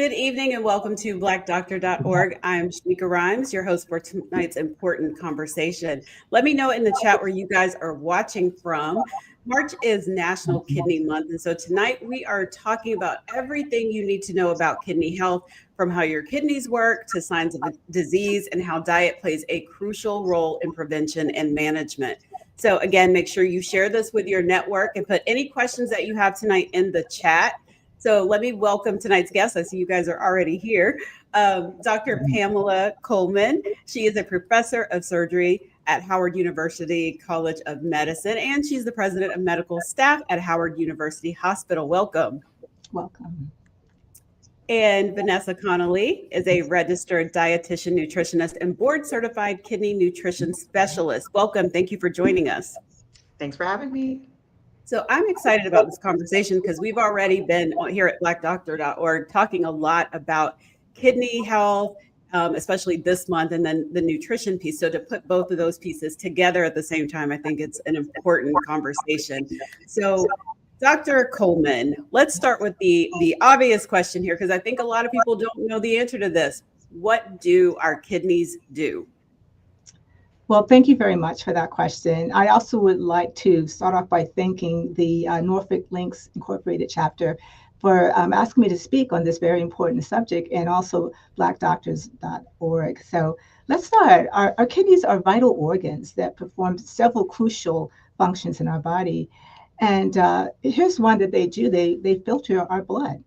Good evening and welcome to blackdoctor.org. I'm Shamika Rhymes, your host for tonight's important conversation. Let me know in the chat where you guys are watching from. March is National Kidney Month, and so tonight we are talking about everything you need to know about kidney health, from how your kidneys work to signs of disease and how diet plays a crucial role in prevention and management. So again, make sure you share this with your network and put any questions that you have tonight in the chat. So let me welcome tonight's guest. I see you guys are already here. Dr. Pamela Coleman. She is a professor of surgery at Howard University College of Medicine, and she's the president of medical staff at Howard University Hospital. Welcome. Welcome. And Vanessa Connolly is a registered dietitian, nutritionist, and board certified kidney nutrition specialist. Welcome. Thank you for joining us. Thanks for having me. So I'm excited about this conversation because we've already been here at blackdoctor.org talking a lot about kidney health, especially this month, and then the nutrition piece. So to put both of those pieces together at the same time, I think it's an important conversation. So Dr. Coleman, let's start with the obvious question here, because I think a lot of people don't know the answer to this. What do our kidneys do? Well, thank you very much for that question. I also would like to start off by thanking the Norfolk Links Incorporated chapter for asking me to speak on this very important subject, and also blackdoctors.org. So let's start. Our kidneys are vital organs that perform several crucial functions in our body. And here's one that they do. They filter our blood.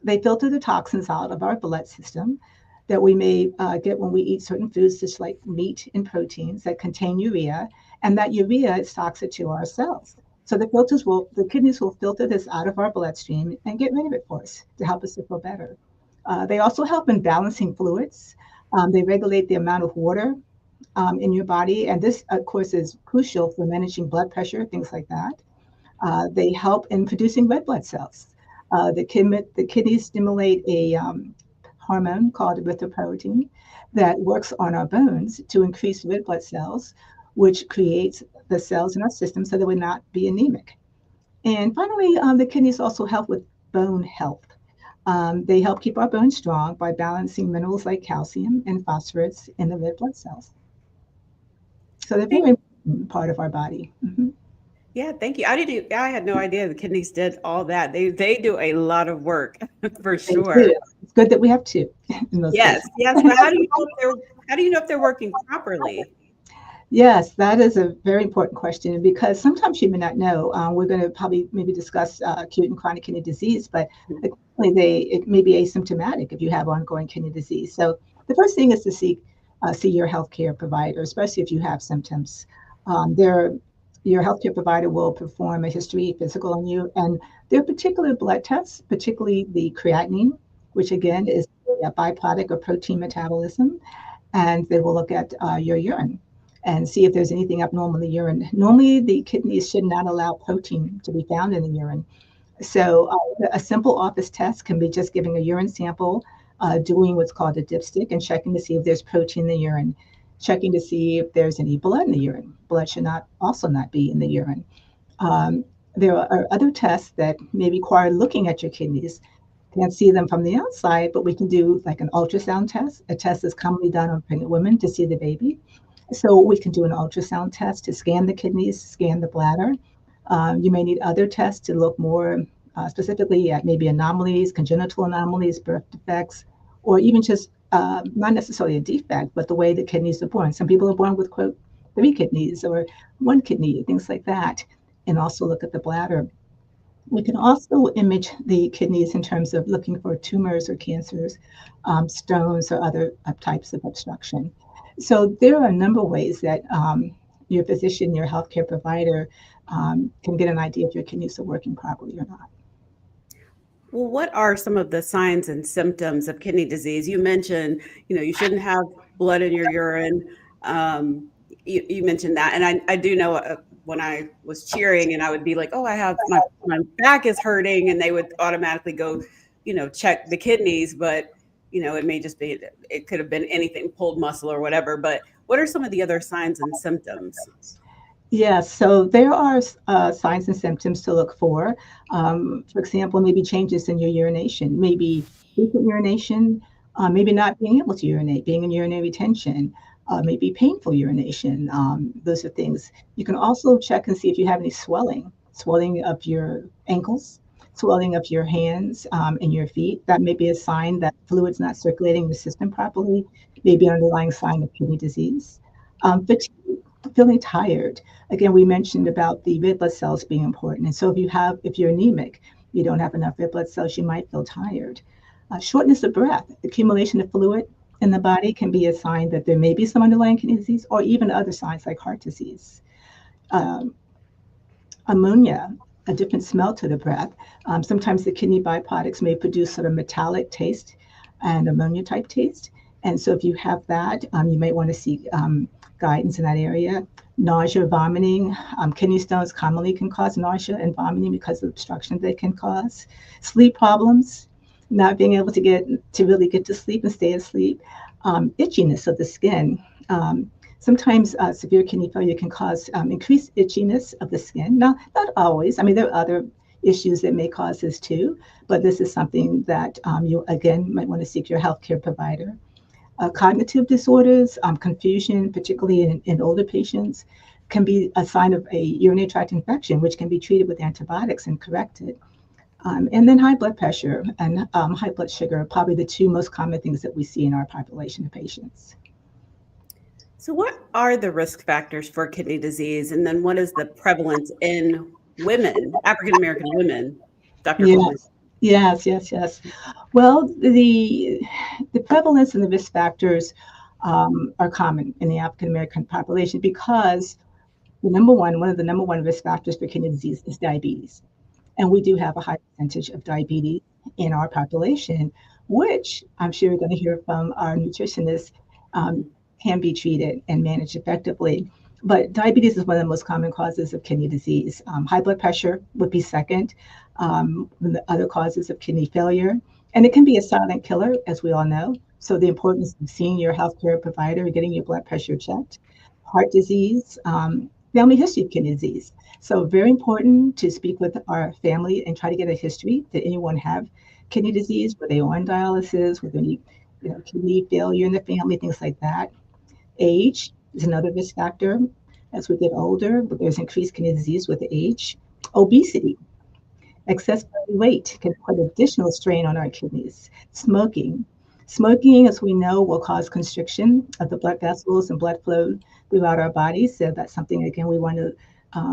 They filter the toxins out of our blood system that we may get when we eat certain foods, just like meat and proteins that contain urea, and that urea is toxic to our cells. So the kidneys will filter this out of our bloodstream and get rid of it for us to help us to feel better. They also help in balancing fluids. They regulate the amount of water in your body, and this, of course, is crucial for managing blood pressure, things like that. They help in producing red blood cells. The kidneys stimulate a hormone called erythropoietin that works on our bones to increase red blood cells, which creates the cells in our system so that we not be anemic. And finally, the kidneys also help with bone health. They help keep our bones strong by balancing minerals like calcium and phosphorus in the red blood cells. So they're very important part of our body. Mm-hmm. Yeah, thank you. I had no idea the kidneys did all that. They do a lot of work for sure. It's good that we have two. Yes. But how do you know if they're working properly? Yes, that is a very important question, because sometimes you may not know. We're going to probably maybe discuss acute and chronic kidney disease, but it may be asymptomatic if you have ongoing kidney disease. So the first thing is to see your healthcare provider, especially if you have symptoms. Your healthcare provider will perform a history physical on you, and there are particular blood tests, particularly the creatinine, which again is a byproduct of protein metabolism, and they will look at your urine and see if there's anything abnormal in the urine. Normally, the kidneys should not allow protein to be found in the urine. So a simple office test can be just giving a urine sample, doing what's called a dipstick, and checking to see if there's protein in the urine, checking to see if there's any blood in the urine. Blood should also not be in the urine. There are other tests that may require looking at your kidneys. Can't see them from the outside, but we can do like an ultrasound test. A test is commonly done on pregnant women to see the baby. So we can do an ultrasound test to scan the kidneys, scan the bladder. You may need other tests to look more specifically at maybe anomalies, congenital anomalies, birth defects, or even just not necessarily a defect, but the way the kidneys are born. Some people are born with, quote, 3 kidneys or 1 kidney, things like that, and also look at the bladder. We can also image the kidneys in terms of looking for tumors or cancers, stones, or other types of obstruction. So there are a number of ways that your physician, your healthcare provider can get an idea if your kidneys are working properly or not. Well, what are some of the signs and symptoms of kidney disease? You mentioned, you shouldn't have blood in your urine. You mentioned that. And I do know when I was cheering and I would be like, oh, I have my back is hurting, and they would automatically go, check the kidneys. But, it may just be, it could have been anything, pulled muscle or whatever. But what are some of the other signs and symptoms? Yes, so there are signs and symptoms to look for. For example, maybe changes in your urination, maybe frequent urination, maybe not being able to urinate, being in urinary retention, maybe painful urination. Those are things. You can also check and see if you have any swelling, swelling of your ankles, swelling of your hands and your feet. That may be a sign that fluid's not circulating in the system properly, maybe an underlying sign of kidney disease. Fatigue, feeling tired. Again, we mentioned about the red blood cells being important. And so if you're anemic, you don't have enough red blood cells, you might feel tired. Shortness of breath, accumulation of fluid in the body can be a sign that there may be some underlying kidney disease or even other signs like heart disease. Um, Ammonia, a different smell to the breath. Sometimes the kidney byproducts may produce sort of metallic taste and ammonia type taste. And so if you have that, you may want to seek guidance in that area. Nausea, vomiting. Kidney stones commonly can cause nausea and vomiting because of obstruction they can cause. Sleep problems, not being able to really get to sleep and stay asleep. Itchiness of the skin. Sometimes severe kidney failure can cause increased itchiness of the skin. Not always. I mean, there are other issues that may cause this too, but this is something that you, again, might want to seek your healthcare provider. Cognitive disorders, confusion, particularly in older patients, can be a sign of a urinary tract infection, which can be treated with antibiotics and corrected. And then high blood pressure and high blood sugar are probably the two most common things that we see in our population of patients. So, what are the risk factors for kidney disease? And then what is the prevalence in women, African American women, Dr. Coleman? Yes. Well, the prevalence and the risk factors are common in the African American population because one of the number one risk factors for kidney disease is diabetes. And we do have a high percentage of diabetes in our population, which I'm sure you're going to hear from our nutritionists, can be treated and managed effectively. But diabetes is one of the most common causes of kidney disease. High blood pressure would be second, the other causes of kidney failure. And it can be a silent killer, as we all know. So the importance of seeing your healthcare provider and getting your blood pressure checked. Heart disease, family history of kidney disease. So very important to speak with our family and try to get a history. Did anyone have kidney disease? Were they on dialysis? Were there any kidney failure in the family? Things like that. Age is another risk factor. As we get older, but there's increased kidney disease with age. Obesity, excess body weight can put additional strain on our kidneys. Smoking. Smoking, as we know, will cause constriction of the blood vessels and blood flow throughout our bodies. So that's something, again, we want to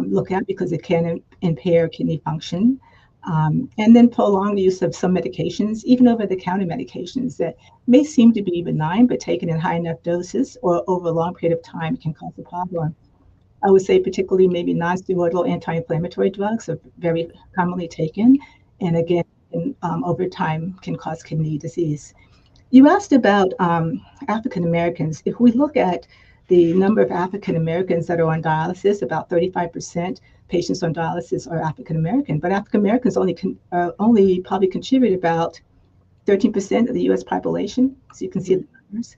look at because it can impair kidney function. And then prolonged use of some medications, even over-the-counter medications that may seem to be benign, but taken in high enough doses or over a long period of time can cause a problem. I would say particularly maybe non-steroidal anti-inflammatory drugs are very commonly taken, and again, over time can cause kidney disease. You asked about African Americans. If we look at the number of African Americans that are on dialysis, about 35% patients on dialysis are African American, but African Americans only probably contribute about 13% of the US population. So you can see the numbers.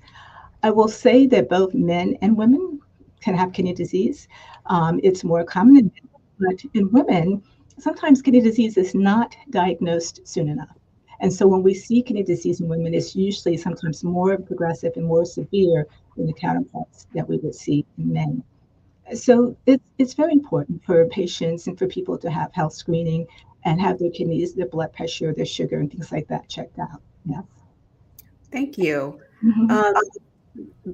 I will say that both men and women can have kidney disease. It's more common in men, but in women, sometimes kidney disease is not diagnosed soon enough. And so when we see kidney disease in women, it's usually sometimes more progressive and more severe than the counterparts that we would see in men. So it's very important for patients and for people to have health screening and have their kidneys, their blood pressure, their sugar, and things like that checked out. Yes. Thank you. Mhm. Um,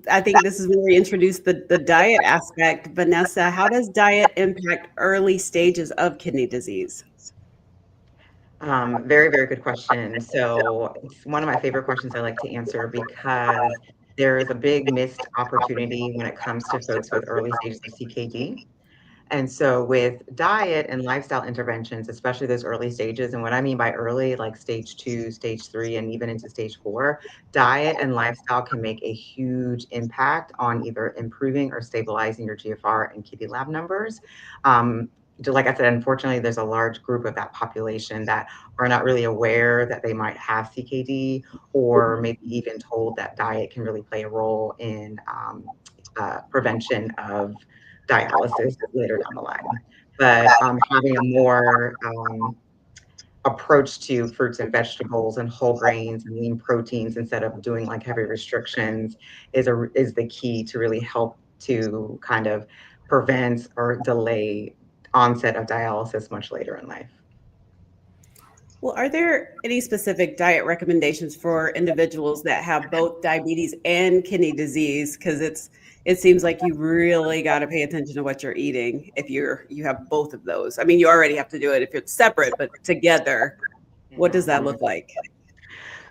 I think this is where we introduce the diet aspect. Vanessa, how does diet impact early stages of kidney disease? Very, very good question. So it's one of my favorite questions I like to answer because there is a big missed opportunity when it comes to folks with early stages of CKD. And so with diet and lifestyle interventions, especially those early stages, and what I mean by early, like stage 2, stage 3, and even into stage 4, diet and lifestyle can make a huge impact on either improving or stabilizing your GFR and kidney lab numbers. Like I said, unfortunately, there's a large group of that population that are not really aware that they might have CKD, or maybe even told that diet can really play a role in prevention of dialysis later down the line. But having a more approach to fruits and vegetables and whole grains and lean proteins instead of doing like heavy restrictions is the key to really help to kind of prevent or delay onset of dialysis much later in life. Well, are there any specific diet recommendations for individuals that have both diabetes and kidney disease? Because it seems like you really got to pay attention to what you're eating if you have both of those. I mean, you already have to do it if it's separate, but together, what does that look like?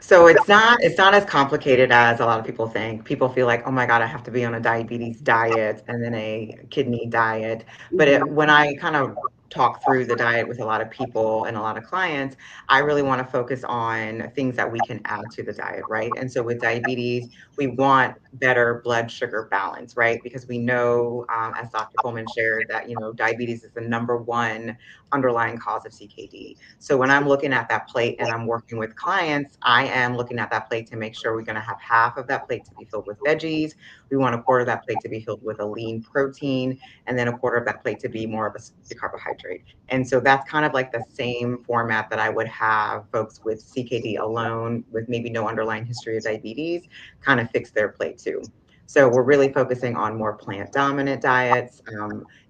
So it's not as complicated as a lot of people think. People feel like, oh my God, I have to be on a diabetes diet and then a kidney diet. But when I kind of talk through the diet with a lot of people and a lot of clients, I really want to focus on things that we can add to the diet, right? And so with diabetes, we want better blood sugar balance, right? Because we know, as Dr. Coleman shared, that diabetes is the #1 underlying cause of CKD. So when I'm looking at that plate and I'm working with clients, I am looking at that plate to make sure we're going to have half of that plate to be filled with veggies. We want a quarter of that plate to be filled with a lean protein, and then a quarter of that plate to be more of a carbohydrate. And so that's kind of like the same format that I would have folks with CKD alone, with maybe no underlying history of diabetes, kind of fix their plate too. So we're really focusing on more plant dominant diets,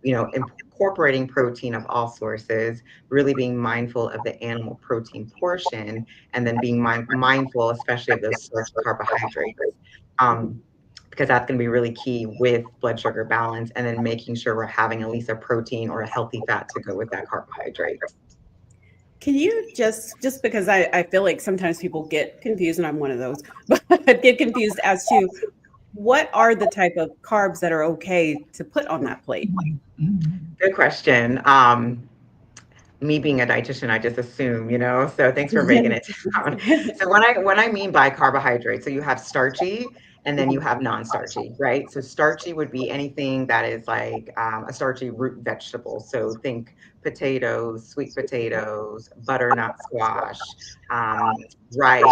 incorporating protein of all sources, really being mindful of the animal protein portion, and then being mindful, especially of those starch carbohydrates, because that's going to be really key with blood sugar balance, and then making sure we're having at least a protein or a healthy fat to go with that carbohydrate. Can you just because I feel like sometimes people get confused, and I'm one of those, but get confused as to what are the type of carbs that are okay to put on that plate? Good question. Me being a dietitian, I just assume, so thanks for breaking it down. So when I mean by carbohydrates, so you have starchy and then you have non-starchy, right? So starchy would be anything that is like a starchy root vegetable. So think potatoes, sweet potatoes, butternut squash, rice,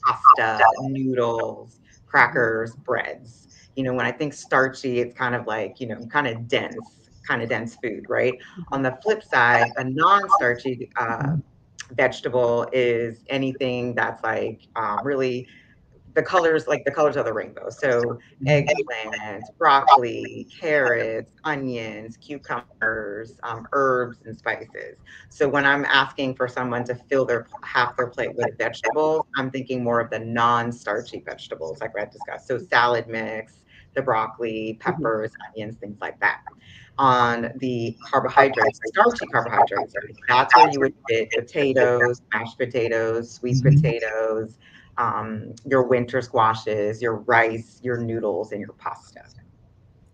pasta, noodles, crackers, breads. When I think starchy, it's kind of like, kind of dense food, right? On the flip side, a non-starchy vegetable is anything that's like really the colors of the rainbow. So eggplant, broccoli, carrots, onions, cucumbers, herbs, and spices. So when I'm asking for someone to fill half their plate with vegetables, I'm thinking more of the non-starchy vegetables, like I discussed. So salad mix, the broccoli, peppers, onions, things like that. On the carbohydrates, starchy carbohydrates, that's where you would fit potatoes, mashed potatoes, sweet potatoes, your winter squashes, your rice, your noodles, and your pasta.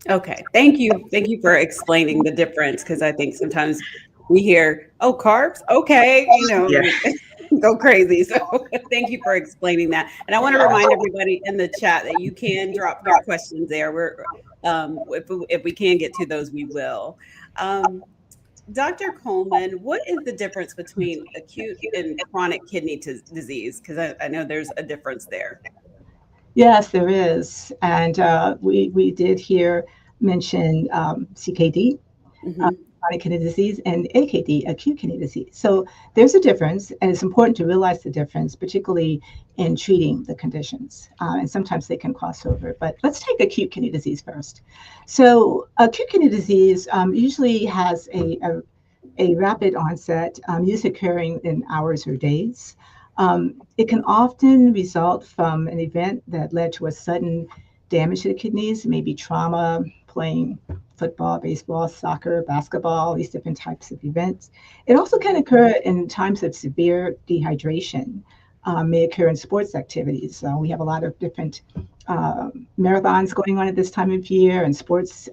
Okay. Thank you. Thank you for explaining the difference, because I think sometimes we hear, oh, carbs, okay, go crazy. So thank you for explaining that. And I want to remind everybody in the chat that you can drop your questions there. If we can get to those, we will. Dr. Coleman, what is the difference between acute and chronic kidney disease? Because I know there's a difference there. Yes, there is. And we did hear mention CKD, chronic kidney disease, and AKD, acute kidney disease. So there's a difference, and it's important to realize the difference, particularly in treating the conditions. And sometimes they can cross over. But let's take acute kidney disease first. So acute kidney disease usually has a rapid onset, usually occurring in hours or days. It can often result from an event that led to a sudden damage to the kidneys, maybe trauma, playing football, baseball, soccer, basketball, these different types of events. It also can occur in times of severe dehydration, may occur in sports activities. We have a lot of different marathons going on at this time of year, and sports,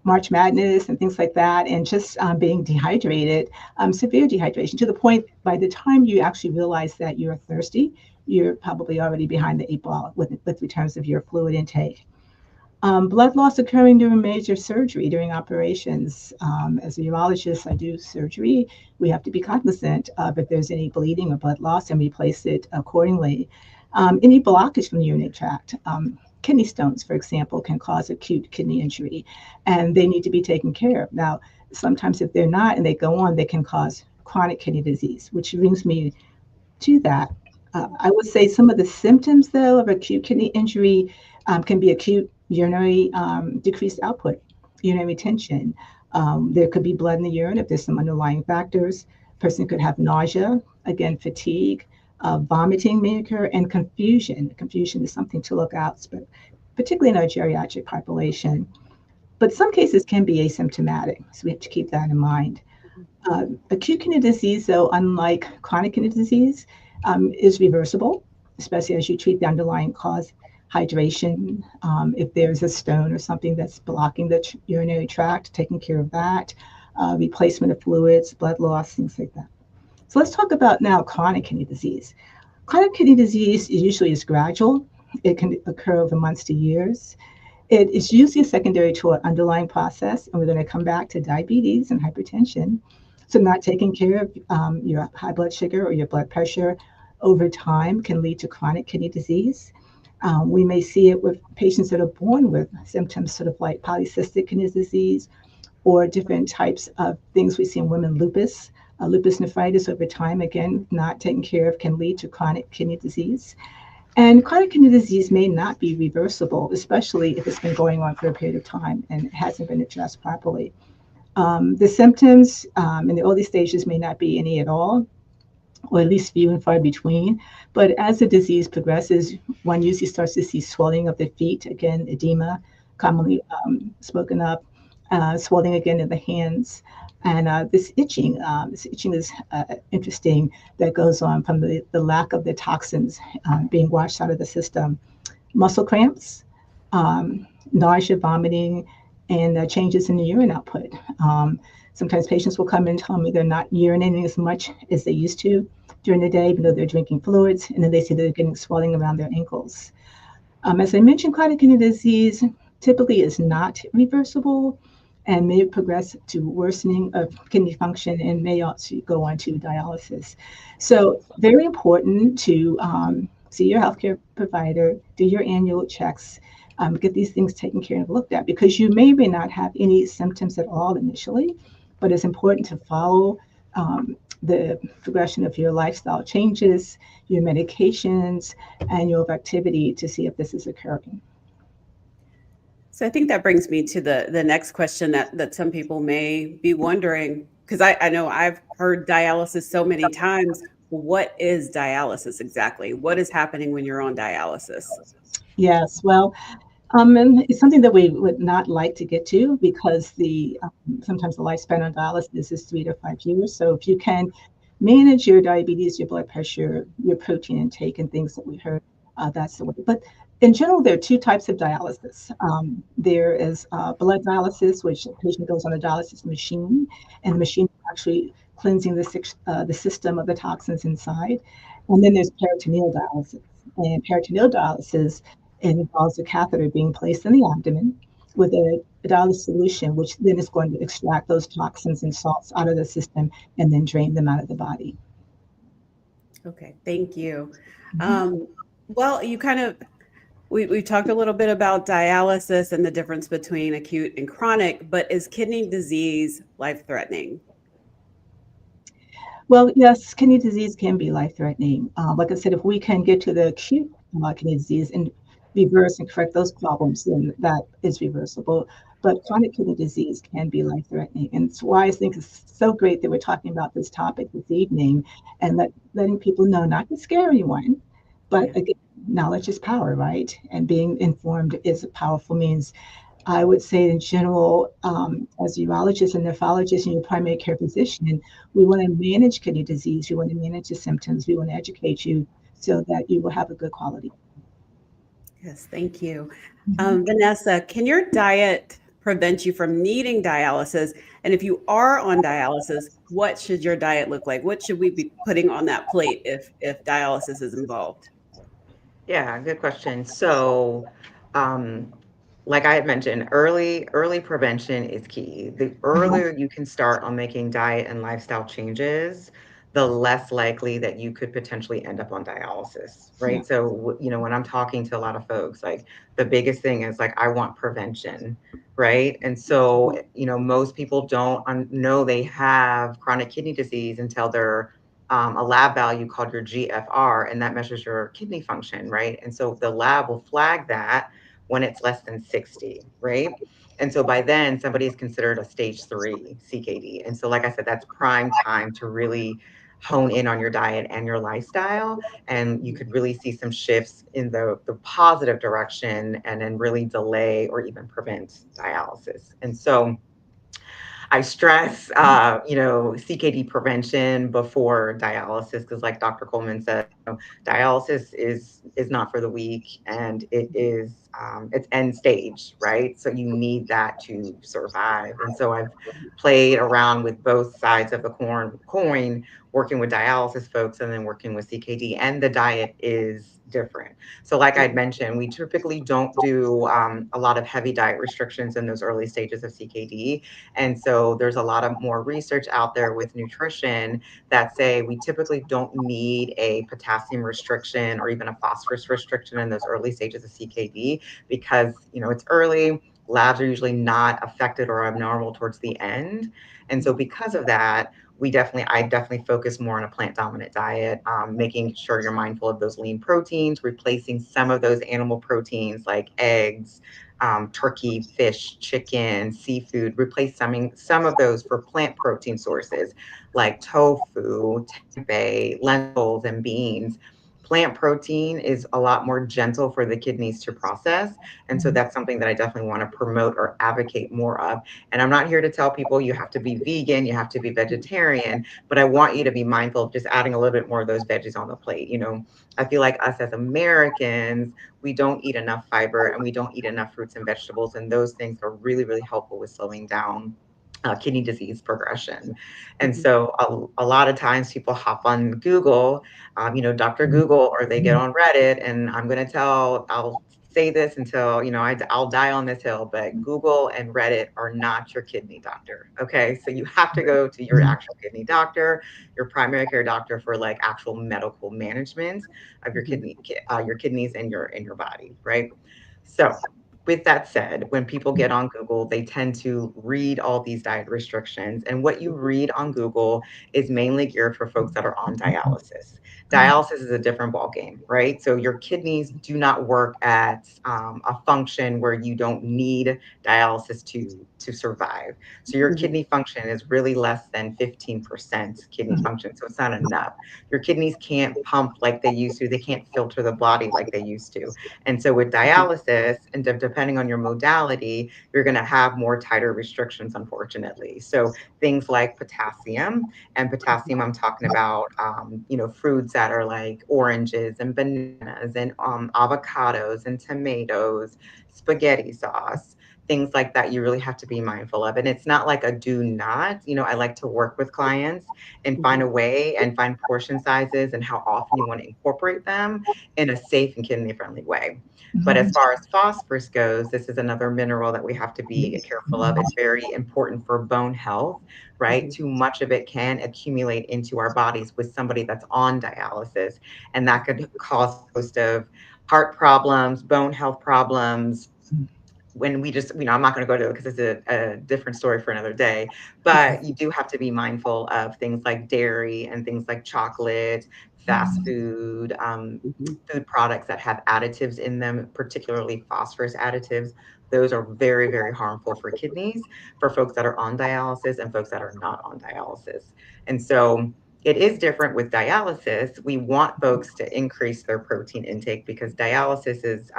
March Madness and things like that, and just being dehydrated, severe dehydration, to the point by the time you actually realize that you're thirsty, you're probably already behind the 8 ball with in terms of your fluid intake. Blood loss occurring during major surgery, during operations. As a urologist, I do surgery. We have to be cognizant of if there's any bleeding or blood loss and replace it accordingly. Any blockage from the urinary tract kidney stones, for example, can cause acute kidney injury, and they need to be taken care of. Now, sometimes if they're not and they go on, they can cause chronic kidney disease, which brings me to that. I would say some of the symptoms, though, of acute kidney injury can be acute urinary decreased output, urinary retention. There could be blood in the urine if there's some underlying factors. Person could have nausea, again, fatigue, vomiting may occur, and confusion. Confusion is something to look out, but particularly in our geriatric population. But some cases can be asymptomatic, so we have to keep that in mind. Acute kidney disease, though, unlike chronic kidney disease, is reversible, especially as you treat the underlying cause, hydration. If there's a stone or something that's blocking the urinary tract, taking care of that, replacement of fluids, blood loss, things like that. So let's talk about now chronic kidney disease. Chronic kidney disease usually is gradual. It can occur over months to years. It is usually secondary to an underlying process, and we're going to come back to diabetes and hypertension. So not taking care of your high blood sugar or your blood pressure over time can lead to chronic kidney disease. We may see it with patients that are born with symptoms sort of like polycystic kidney disease or different types of things we see in women, lupus nephritis over time, again, not taken care of can lead to chronic kidney disease. And chronic kidney disease may not be reversible, especially if it's been going on for a period of time and hasn't been addressed properly. The symptoms in the early stages may not be any at all, or at least few and far between. But as the disease progresses, one usually starts to see swelling of the feet, again, edema, commonly spoken of, swelling again in the hands. And this itching is interesting, that goes on from the lack of the toxins being washed out of the system. Muscle cramps, nausea, vomiting, and changes in the urine output. Sometimes patients will come in and tell me they're not urinating as much as they used to during the day, even though they're drinking fluids, and then they say they're getting swelling around their ankles. As I mentioned, chronic kidney disease typically is not reversible and may progress to worsening of kidney function and may also go on to dialysis. So very important to see your healthcare provider, do your annual checks, get these things taken care of, looked at, because you may or may not have any symptoms at all initially, but it's important to follow the progression of your lifestyle changes, your medications, and your activity to see if this is occurring. So I think that brings me to the next question that some people may be wondering, because I know I've heard dialysis so many times. What is dialysis exactly? What is happening when you're on dialysis? Yes, well, and it's something that we would not like to get to because sometimes the lifespan on dialysis is 3 to 5 years. So if you can manage your diabetes, your blood pressure, your protein intake, and things that we heard, that's the way. But in general, there are two types of dialysis. There is blood dialysis, which the patient goes on a dialysis machine, and the machine is actually cleansing the system of the toxins inside. And then there's peritoneal dialysis. And peritoneal dialysis involves a catheter being placed in the abdomen with a dialysis solution, which then is going to extract those toxins and salts out of the system and then drain them out of the body. Okay, thank you. Well, we talked a little bit about dialysis and the difference between acute and chronic, but is kidney disease life-threatening? Well, yes, kidney disease can be life-threatening. Like I said, if we can get to the acute kidney disease and reverse and correct those problems, then that is reversible. But chronic kidney disease can be life-threatening. And it's why I think it's so great that we're talking about this topic this evening and letting people know, not to scare anyone, but again, knowledge is power, right? And being informed is a powerful means. I would say in general, as a urologist and nephrologist and your primary care physician, we want to manage kidney disease. We want to manage the symptoms. We want to educate you so that you will have a good quality. Yes, thank you. Vanessa, can your diet prevent you from needing dialysis? And if you are on dialysis, what should your diet look like? What should we be putting on that plate if dialysis is involved? Yeah, good question. So, like I had mentioned, early prevention is key. The earlier you can start on making diet and lifestyle changes, the less likely that you could potentially end up on dialysis, right? So, you know, when I'm talking to a lot of folks, like the biggest thing is like, I want prevention, right? And so, you know, most people don't know they have chronic kidney disease until they're a lab value called your GFR, and that measures your kidney function, right? And so the lab will flag that when it's less than 60, right? And so by then, somebody is considered a stage 3 CKD. And so, like I said, that's prime time to really hone in on your diet and your lifestyle. And you could really see some shifts in the positive direction and then really delay or even prevent dialysis. And so, I stress, you know, CKD prevention before dialysis because, like Dr. Coleman said, you know, dialysis is not for the weak, and it is it's end stage, right? So you need that to survive. And so I've played around with both sides of the coin, working with dialysis folks and then working with CKD, and the diet is different. So, like I'd mentioned, we typically don't do a lot of heavy diet restrictions in those early stages of CKD. And so there's a lot of more research out there with nutrition that say we typically don't need a potassium restriction or even a phosphorus restriction in those early stages of CKD because, you know, it's early, labs are usually not affected or abnormal towards the end. And so because of that, I definitely focus more on a plant dominant diet, making sure you're mindful of those lean proteins, replacing some of those animal proteins like eggs, turkey, fish, chicken, seafood, replace some of those for plant protein sources like tofu, tempeh, lentils, and beans. Plant protein is a lot more gentle for the kidneys to process. And so that's something that I definitely want to promote or advocate more of. And I'm not here to tell people you have to be vegan, you have to be vegetarian, but I want you to be mindful of just adding a little bit more of those veggies on the plate. You know, I feel like us as Americans, we don't eat enough fiber and we don't eat enough fruits and vegetables. And those things are really, really helpful with slowing down kidney disease progression. And so a lot of times people hop on Google, you know, Dr. Google, or they get on Reddit, and I'll say this until, you know, I'll die on this hill, but Google and Reddit are not your kidney doctor. Okay. So you have to go to your actual kidney doctor, your primary care doctor for like actual medical management of your your kidneys and your body. Right. So with that said, when people get on Google, they tend to read all these diet restrictions. And what you read on Google is mainly geared for folks that are on dialysis. Dialysis is a different ballgame, right? So your kidneys do not work at a function where you don't need dialysis to survive. So your kidney function is really less than 15% kidney function. So it's not enough. Your kidneys can't pump like they used to. They can't filter the body like they used to. And so with dialysis, and depending on your modality, you're going to have more tighter restrictions, unfortunately. So things like potassium, and potassium, I'm talking about, you know, fruits that are like oranges and bananas and avocados and tomatoes, spaghetti sauce, things like that you really have to be mindful of. And it's not like a do not, you know, I like to work with clients and find a way and find portion sizes and how often you want to incorporate them in a safe and kidney friendly way. But as far as phosphorus goes, this is another mineral that we have to be careful of. It's very important for bone health, right? Too much of it can accumulate into our bodies with somebody that's on dialysis, and that could cause a host of heart problems, bone health problems. When we just, you know, I'm not going to go to it because it's a different story for another day, but you do have to be mindful of things like dairy and things like chocolate, fast food, food products that have additives in them, particularly phosphorus additives. Those are very, very harmful for kidneys, for folks that are on dialysis and folks that are not on dialysis. And so it is different with dialysis. We want folks to increase their protein intake because dialysis is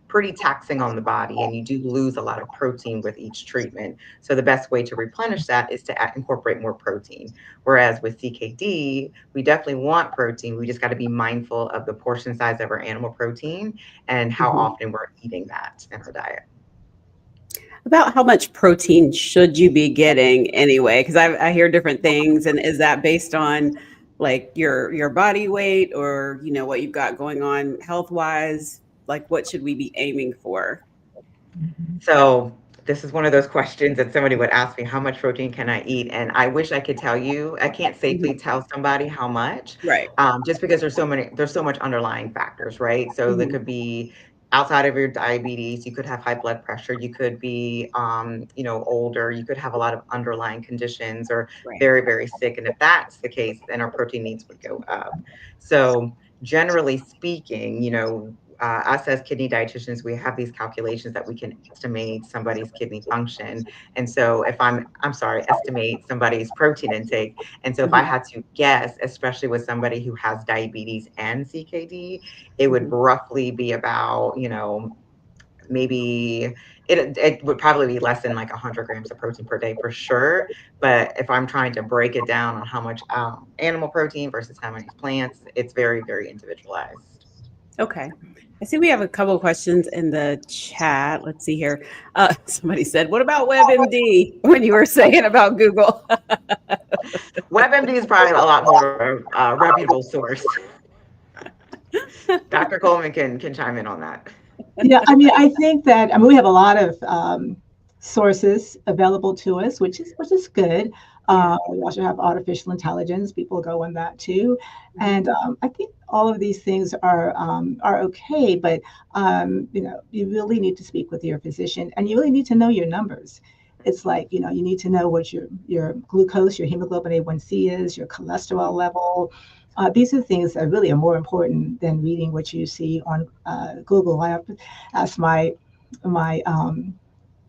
pretty taxing on the body, and you do lose a lot of protein with each treatment. So the best way to replenish that is to incorporate more protein. Whereas with CKD, we definitely want protein. We just got to be mindful of the portion size of our animal protein and how often we're eating that in our diet. About how much protein should you be getting anyway? Because I hear different things, and is that based on like your body weight, or you know what you've got going on health wise? Like what should we be aiming for? So this is one of those questions that somebody would ask me, how much protein can I eat? And I wish I could tell you, I can't safely tell somebody how much, Right. just because there's so much underlying factors, right? So there Mhm. could be outside of your diabetes, you could have high blood pressure, you could be, older, you could have a lot of underlying conditions or Right. very, very sick. And if that's the case, then our protein needs would go up. So generally speaking, us as kidney dietitians, we have these calculations that we can estimate somebody's kidney function. And so if I'm sorry, estimate somebody's protein intake. And so if I Mhm. had to guess, especially with somebody who has diabetes and CKD, it would Mhm. roughly be about, maybe it would probably be less than like 100 grams of protein per day for sure. But if I'm trying to break it down on how much animal protein versus how many plants, it's very, very individualized. Okay. I see we have a couple of questions in the chat. Let's see here. Somebody said, "What about WebMD?" When you were saying about Google. WebMD is probably a lot more reputable source. Dr. Coleman can chime in on that. Yeah, I mean, I think that we have a lot of sources available to us, which is good. Yeah. We also have artificial intelligence. People go on that too, Mhm. and I think all of these things are okay. But you really need to speak with your physician, and you really need to know your numbers. It's like you need to know what your glucose, your hemoglobin A1C is, your cholesterol Mhm. level. These are things that really are more important than reading what you see on Google. I have to ask my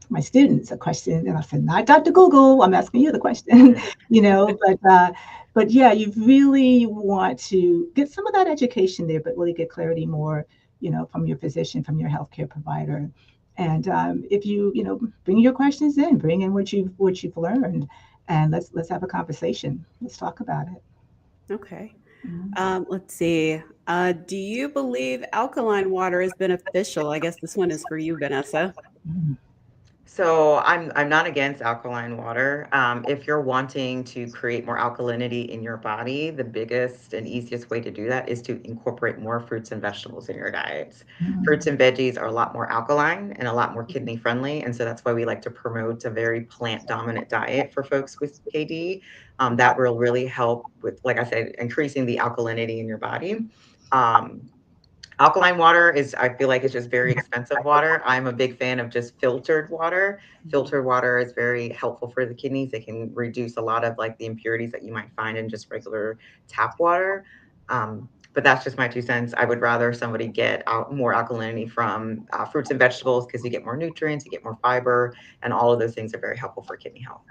my students a question, and I said, "Not Dr. Google. I'm asking you the question." But yeah, you really want to get some of that education there, but really get clarity more, from your physician, from your healthcare provider. And if you bring your questions in, bring in what you've learned, and let's have a conversation. Let's talk about it. Okay. Mhm. Let's see. Do you believe alkaline water is beneficial? I guess this one is for you, Vanessa. Mhm. So I'm not against alkaline water. If you're wanting to create more alkalinity in your body, the biggest and easiest way to do that is to incorporate more fruits and vegetables in your diets. Fruits Mhm. and veggies are a lot more alkaline and a lot more kidney friendly, and so that's why we like to promote a very plant dominant diet for folks with KD. That will really help with, like I said, increasing the alkalinity in your body. Um, Alkaline water is, I feel like it's just very expensive water. I'm a big fan of just filtered water. Filtered water is very helpful for the kidneys. It can reduce a lot of like the impurities that you might find in just regular tap water. But that's just my 2 cents. I would rather somebody get out more alkalinity from fruits and vegetables because you get more nutrients, you get more fiber, and all of those things are very helpful for kidney health.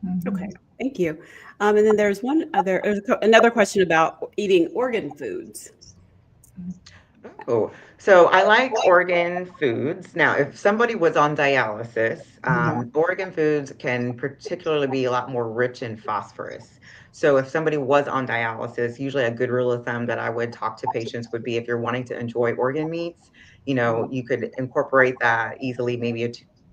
Mhm. Okay, thank you. And then another question about eating organ foods. Oh, so I like organ foods. Now, if somebody was on dialysis, Yeah. organ foods can particularly be a lot more rich in phosphorus. So if somebody was on dialysis, usually a good rule of thumb that I would talk to patients would be if you're wanting to enjoy organ meats, Mhm. you could incorporate that easily, maybe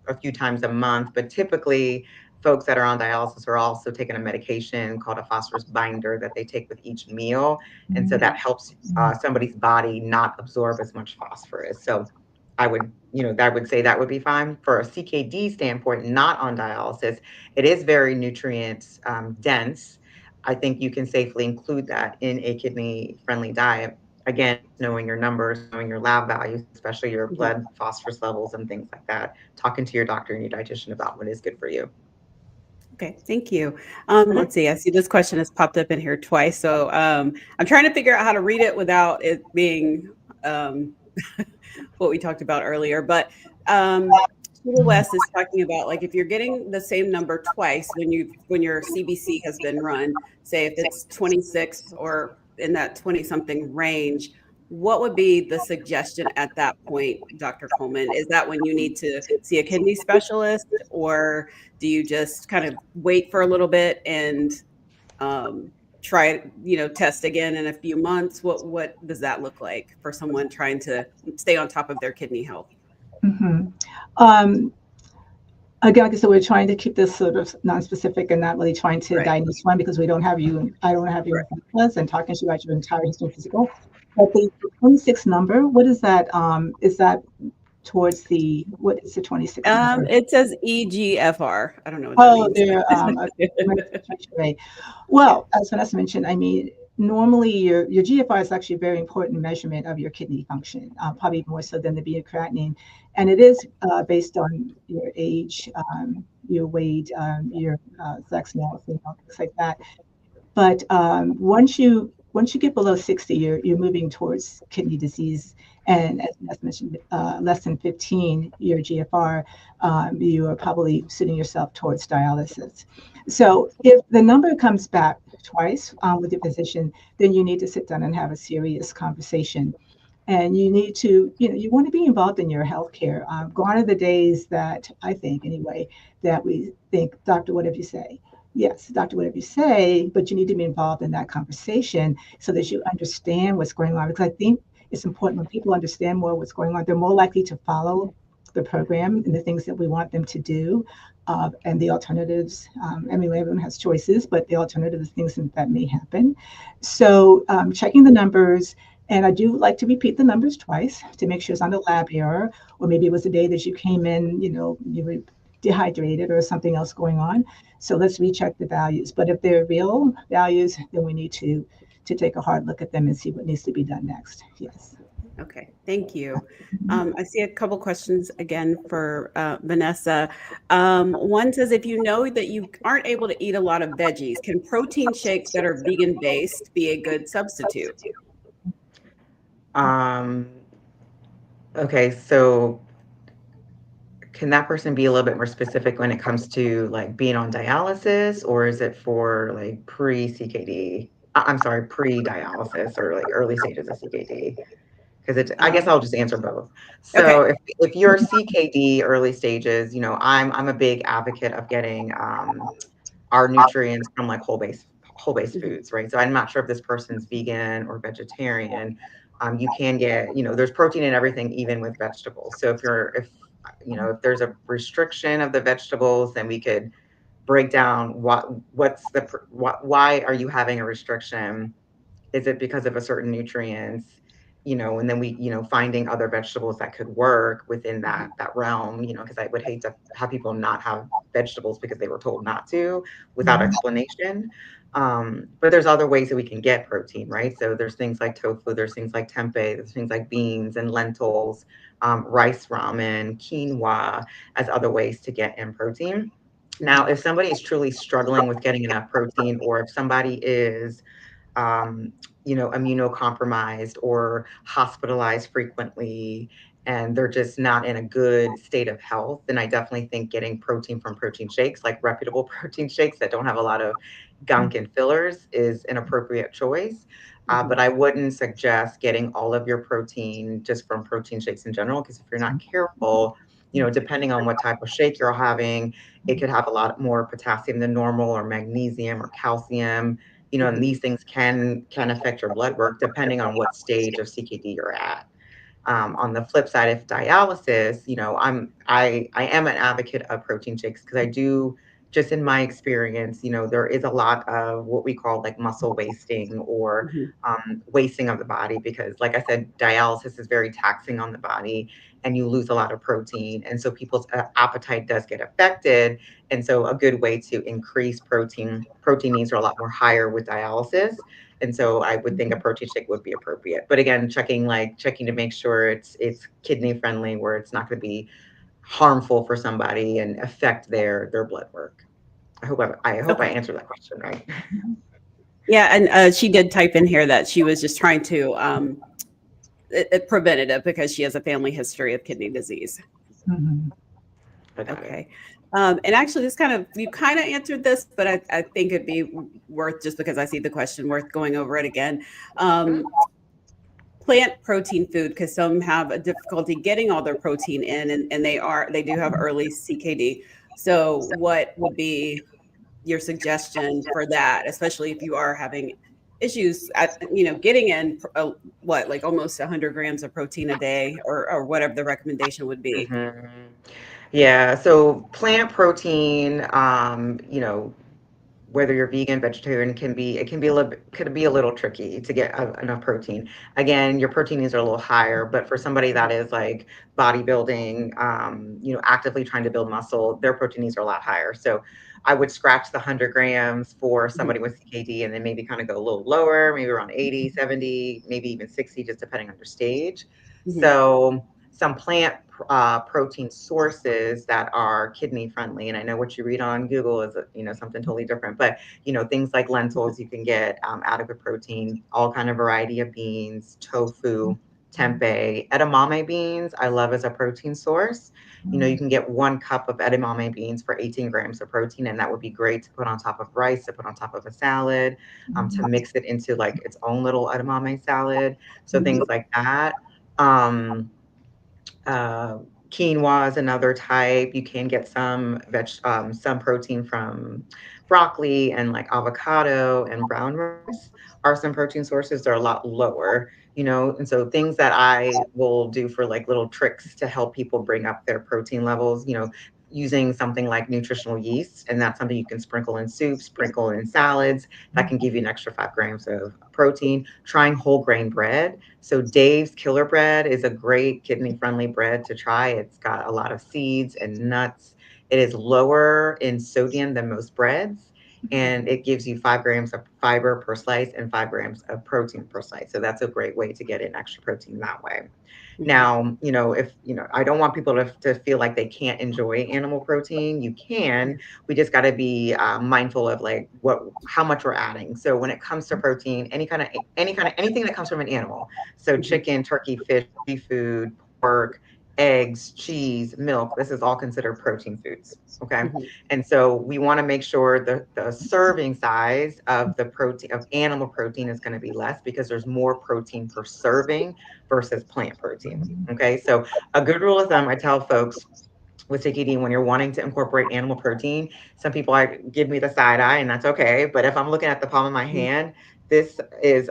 a few times a month, but typically folks that are on dialysis are also taking a medication called a phosphorus binder that they take with each meal. And so that helps somebody's body not absorb as much phosphorus. So I would say that would be fine. For a CKD standpoint, not on dialysis, it is very nutrient dense. I think you can safely include that in a kidney friendly diet. Again, knowing your numbers, knowing your lab values, especially your Mhm. blood phosphorus levels and things like that. Talking to your doctor and your dietitian about what is good for you. Okay, thank you. Mhm. Let's see. I see this question has popped up in here twice, so I'm trying to figure out how to read it without it being um, what we talked about earlier. But Sheila West is talking about like if you're getting the same number twice when your CBC has been run, say if it's 26 or in that 20 something range, what would be the suggestion at that point, Dr. Coleman? Is that when you need to see a kidney specialist, or do you just kind of wait for a little bit and um, try, test again in a few months? What does that look like for someone trying to stay on top of their kidney health? Mhm. Um, Again, like I said, we're trying to keep this sort of non-specific and not really trying to Right. diagnose one because I don't have you in Right. front of us and talking to you about your entire history of physical. But the 26 number, what is that? Is that towards the, what is the 26 number? It says EGFR. I don't know what Oh, that they're right. Well, as Vanessa mentioned, I mean, normally your GFR is actually a very important measurement of your kidney function, probably more so than the beta-creatinine. And it is based on your age, your weight, your sex, male, female, things like that. But once you get below 60, you're moving towards kidney disease. And as mentioned, less than 15, your GFR, you are probably sitting yourself towards dialysis. So if the number comes back twice with your physician, then you need to sit down and have a serious conversation. And you need to, you want to be involved in your healthcare. Gone are the days that I think, anyway, that we think, doctor, whatever you say. Yes, doctor, whatever you say, but you need to be involved in that conversation so that you understand what's going on. Because I think it's important when people understand more what's going on, they're more likely to follow the program and the things that we want them to do, and the alternatives. I mean, everyone has choices, but the alternatives, things that may happen. So checking the numbers, and I do like to repeat the numbers twice to make sure it's on the lab error, or maybe it was the day that you came in, you were dehydrated or something else going on. So let's recheck the values. But if they're real values, then we need to take a hard look at them and see what needs to be done next. Yes. Okay, thank you. I see a couple questions again for Vanessa. One says, if you know that you aren't able to eat a lot of veggies, can protein shakes that are vegan-based be a good substitute? Okay, so can that person be a little bit more specific when it comes to like being on dialysis, or is it for like pre-CKD? I'm sorry, pre-dialysis or like early stages of CKD? Because I guess I'll just answer both. So Okay. if you're CKD early stages, I'm a big advocate of getting our nutrients from like whole-based foods, right? So I'm not sure if this person's vegan or vegetarian. You can get, there's protein in everything, even with vegetables. So if there's a restriction of the vegetables, then we could break down why are you having a restriction? Is it because of a certain nutrients? And then we, finding other vegetables that could work within that realm, because I would hate to have people not have vegetables because they were told not to without explanation. But there's other ways that we can get protein, right? So there's things like tofu, there's things like tempeh, there's things like beans and lentils, rice ramen, quinoa as other ways to get in protein. Now, if somebody is truly struggling with getting enough protein, or if somebody is immunocompromised or hospitalized frequently, and they're just not in a good state of health, then I definitely think getting protein from protein shakes, like reputable protein shakes that don't have a lot of gunk and fillers, is an appropriate choice. But I wouldn't suggest getting all of your protein just from protein shakes in general, because if you're not careful, depending on what type of shake you're having, it could have a lot more potassium than normal, or magnesium or calcium, and these things can affect your blood work depending on what stage of CKD you're at. On the flip side, if dialysis, I am an advocate of protein shakes, because I do, just in my experience, there is a lot of what we call like muscle wasting, or wasting of the body, because like I said, dialysis is very taxing on the body and you lose a lot of protein. And so people's appetite does get affected. And so a good way to increase protein needs are a lot more higher with dialysis. And so I would think a protein shake would be appropriate. But again, checking to make sure it's kidney friendly, where it's not going to be harmful for somebody and affect their blood work. I hope I answered that question right. Yeah, and she did type in here that she was just trying to preventative, because she has a family history of kidney disease. Okay. And actually, you kind of answered this, but I think it'd be worth, just because I see the question, worth going over it again. Plant protein food, because some have a difficulty getting all their protein in, and they do have early CKD. So what would be your suggestion for that, especially if you are having issues at, getting in like almost 100 grams of protein a day, or whatever the recommendation would be? Yeah, so plant protein, whether you're vegan, vegetarian, could be a little tricky to get enough protein. Again, your protein needs are a little higher, but for somebody that is like bodybuilding, actively trying to build muscle, their protein needs are a lot higher. So I would scratch the 100 grams for somebody with CKD, and then maybe kind of go a little lower, maybe around 80, 70, maybe even 60, just depending on your stage. So some plant protein sources that are kidney friendly, and I know what you read on Google is something totally different, but things like lentils, you can get adequate protein, all kind of variety of beans, tofu, tempeh, edamame beans I love as a protein source. You can get 1 cup of edamame beans for 18 grams of protein, and that would be great to put on top of rice, to put on top of a salad, to mix it into like its own little edamame salad. So things like that. Quinoa is another type. You can get some protein from broccoli, and like avocado and brown rice are some protein sources. They're a lot lower, and so things that I will do for like little tricks to help people bring up their protein levels, using something like nutritional yeast, and that's something you can sprinkle in soup, sprinkle in salads. That can give you an extra 5 grams of protein. Trying whole grain bread. So Dave's Killer Bread is a great kidney friendly bread to try. It's got a lot of seeds and nuts. It is lower in sodium than most breads, and it gives you 5 grams of fiber per slice and 5 grams of protein per slice. So that's a great way to get in extra protein that way. Now, if, I don't want people to feel like they can't enjoy animal protein. You can. We just got to be mindful of like how much we're adding. So when it comes to protein, anything that comes from an animal. So chicken, turkey, fish, seafood, pork, eggs, cheese, milk, this is all considered protein foods. Okay. And so we want to make sure the serving size of the protein of animal protein is going to be less, because there's more protein per serving versus plant protein. Okay. So a good rule of thumb, I tell folks with CKD, when you're wanting to incorporate animal protein, some people give me the side eye, and that's okay. But if I'm looking at the palm of my hand, this is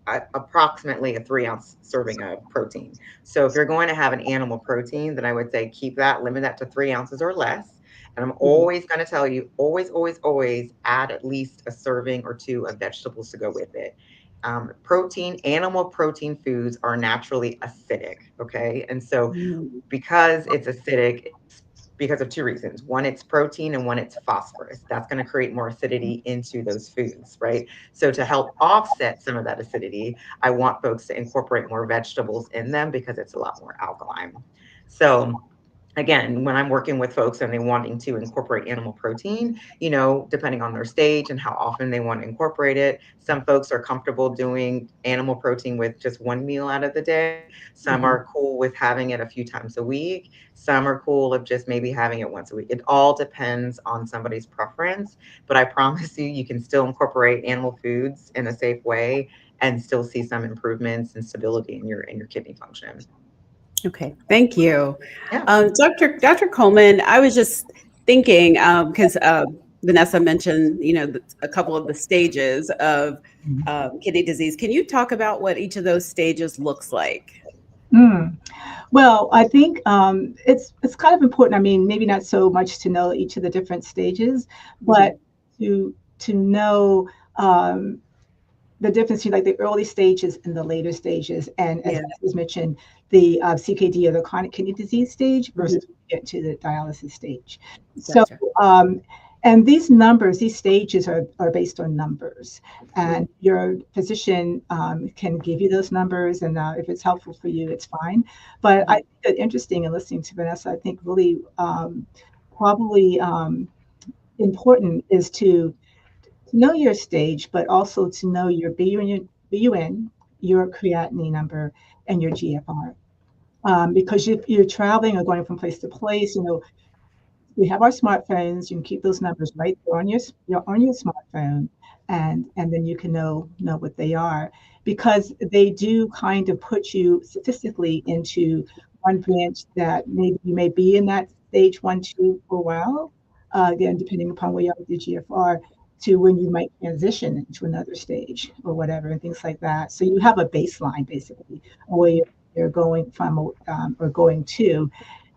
approximately a 3-ounce serving of protein. So if you're going to have an animal protein, then I would say limit that to 3 ounces or less. And I'm always going to tell you, always, always, always add at least a serving or 2 of vegetables to go with it. Animal protein foods are naturally acidic. Okay. And so because it's acidic, it's because of 2 reasons. One, it's protein, and one, it's phosphorus. That's going to create more acidity into those foods, right? So to help offset some of that acidity, I want folks to incorporate more vegetables in them, because it's a lot more alkaline. So again, when I'm working with folks and they wanting to incorporate animal protein, depending on their stage and how often they want to incorporate it, some folks are comfortable doing animal protein with just 1 meal out of the day. Some are cool with having it a few times a week. Some are cool of just maybe having it once a week. It all depends on somebody's preference, but I promise you can still incorporate animal foods in a safe way and still see some improvements and stability in your kidney function. Okay, thank you. Yeah. Dr. Coleman, I was just thinking, because Vanessa mentioned, a couple of the stages of kidney disease. Can you talk about what each of those stages looks like? Well, I think it's kind of important. I mean, maybe not so much to know each of the different stages, but to know the difference between like the early stages and the later stages. And as was mentioned, the CKD, or the chronic kidney disease stage, versus get to the dialysis stage. Gotcha. So, and these stages are based on numbers, and your physician can give you those numbers, and if it's helpful for you, it's fine. But I think that interesting in listening to Vanessa, I think really probably important is to know your stage, but also to know your BUN, your creatinine number, and your GFR. Because if you're traveling or going from place to place, we have our smartphones. You can keep those numbers right there on your smartphone, and then you can know what they are, because they do kind of put you statistically into one branch that maybe you may be in that stage 1, 2 for a while. Again, depending upon where you are with your GFR, to when you might transition into another stage or whatever, and things like that. So you have a baseline basically where you're going from or going to.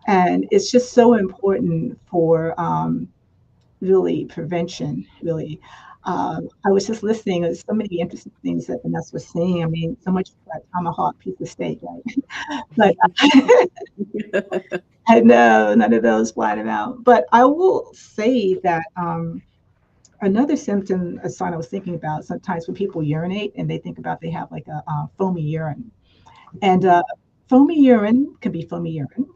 And it's just so important for really prevention, really. I was just listening. There's so many interesting things that Vanessa was saying. I mean, so much for that tomahawk piece of steak, right? But I know none of those flying about. But I will say that another symptom, a sign I was thinking about, sometimes when people urinate and they think about they have like a foamy urine. And foamy urine can be foamy urine,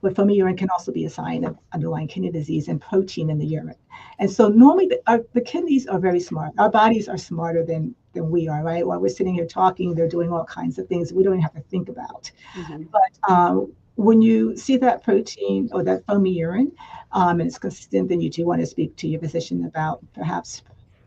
but foamy urine can also be a sign of underlying kidney disease and protein in the urine. And so normally the kidneys are very smart. Our bodies are smarter than we are, right? While we're sitting here talking, they're doing all kinds of things we don't even have to think about. Mhm. But when you see that protein or that foamy urine and it's consistent, then you do want to speak to your physician about perhaps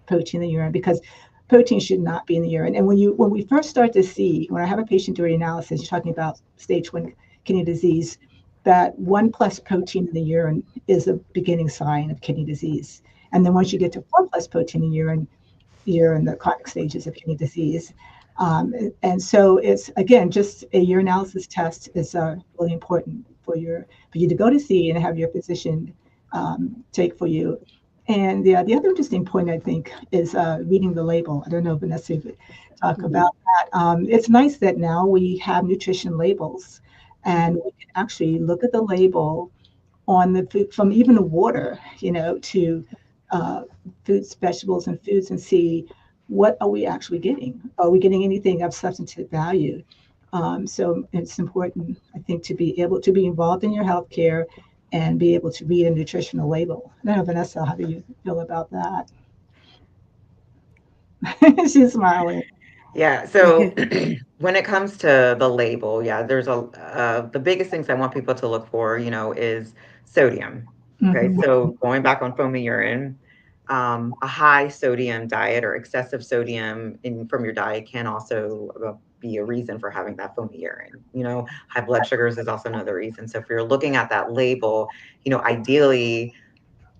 protein in the urine because protein should not be in the urine. And when we first start to see, when I have a patient do analysis, you're talking about stage 1 kidney disease, that 1 plus protein in the urine is a beginning sign of kidney disease. And then once you get to 4 plus protein in urine, you're in the chronic stages of kidney disease. And so it's, again, just a urinalysis test is really important for you to go to see and have your physician take for you. And the other interesting point, I think, is reading the label. I don't know, Vanessa, if you talk about that. It's nice that now we have nutrition labels and we can actually look at the label on the food, from even the water, to fruits, vegetables, and foods, and see what are we actually getting? Are we getting anything of substantive value? So it's important, I think, to be able to be involved in your healthcare and be able to read a nutritional label. I don't know, Vanessa, how do you feel about that? She's smiling. Yeah. So when it comes to the label, yeah, there's the biggest things I want people to look for, is sodium. Okay. Mhm. So going back on foamy urine, a high sodium diet or excessive sodium from your diet can also be a reason for having that foamy urine. High blood sugars is also another reason. So if you're looking at that label, ideally,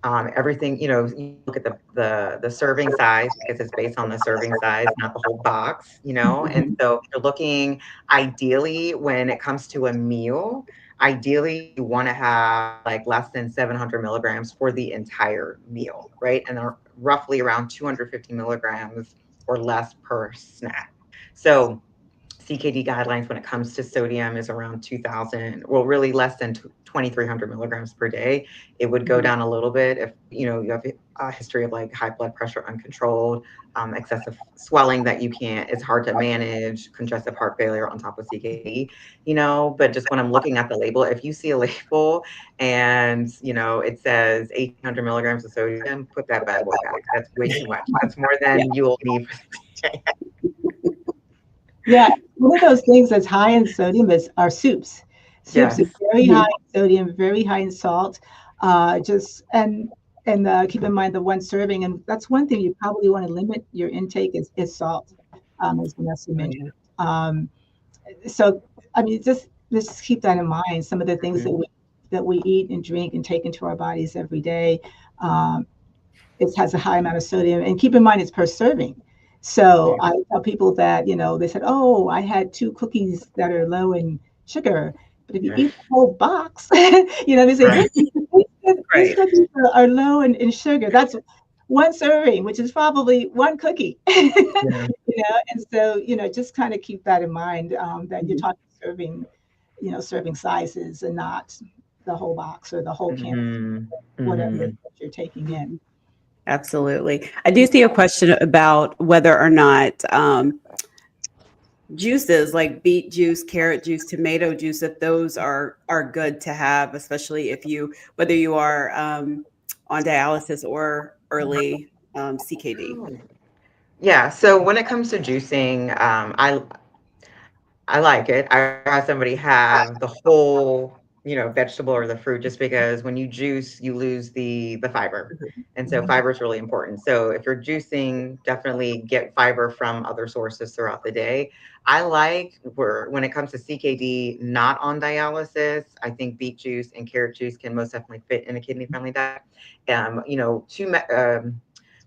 everything, you look at the serving size because it's based on the serving size, not the whole box, and Mhm. so if you're looking, ideally, when it comes to a meal, ideally you want to have like less than 700 milligrams for the entire meal, right? And they're roughly around 250 milligrams or less per snack. So CKD guidelines when it comes to sodium is around 2000, well, really less than 2300 milligrams per day. It would go down a little bit if you have a history of like high blood pressure uncontrolled, excessive swelling that you can't, it's hard to manage, congestive heart failure on top of CKD, but just when I'm looking at the label, if you see a label and it says 1800 milligrams of sodium, put that bad boy back. That's way too much. That's more Yeah. than you'll need for the day. Yeah, one of those things that's high in sodium is our soups. Soups Yes. are very high in sodium, very high in salt. Just and keep in mind the one serving, and that's one thing you probably want to limit your intake is salt, as Vanessa mentioned. So I mean, just keep that in mind. Some of the things Mhm. that we eat and drink and take into our bodies every day. Um, it has a high amount of sodium, and keep in mind it's per serving. So I tell people that, they said, oh, I had 2 cookies that are low in sugar, but if you Yeah. eat the whole box, they say Right. these Right. cookies are low in sugar. That's one serving, which is probably one cookie. Yeah. And so just kind of keep that in mind, that you're Mhm. talking serving sizes and not the whole box or the whole can, Mhm. whatever Mhm. that you're taking in. Absolutely. I do see a question about whether or not juices like beet juice, carrot juice, tomato juice, if those are good to have, especially if whether you are on dialysis or early CKD. Oh. Yeah, so when it comes to juicing, I like it. I have somebody have the whole, vegetable or the fruit just because when you juice, you lose the fiber. And so fiber is really important. So if you're juicing, definitely get fiber from other sources throughout the day. I like when it comes to CKD, not on dialysis, I think beet juice and carrot juice can most definitely fit in a kidney friendly diet.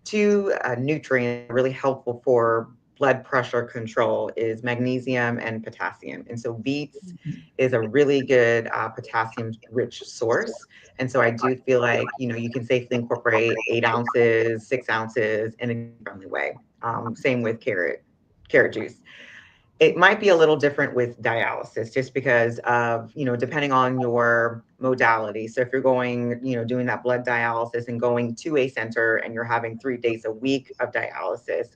Two nutrients really helpful for blood pressure control is magnesium and potassium. And so beets is a really good potassium rich source. And so I do feel like, you can safely incorporate 8 ounces, 6 ounces in a friendly way. Same with carrot juice. It might be a little different with dialysis just because of, depending on your modality. So if you're going, doing that blood dialysis and going to a center and you're having 3 days a week of dialysis,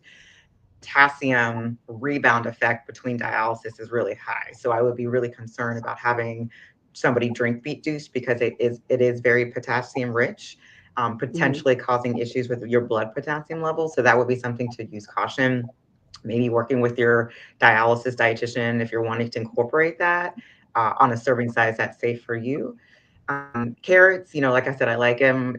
potassium rebound effect between dialysis is really high. So I would be really concerned about having somebody drink beet juice because it is very potassium rich, potentially causing issues with your blood potassium levels. So that would be something to use caution. Maybe working with your dialysis dietitian if you're wanting to incorporate that on a serving size that's safe for you. Carrots, like I said, I like them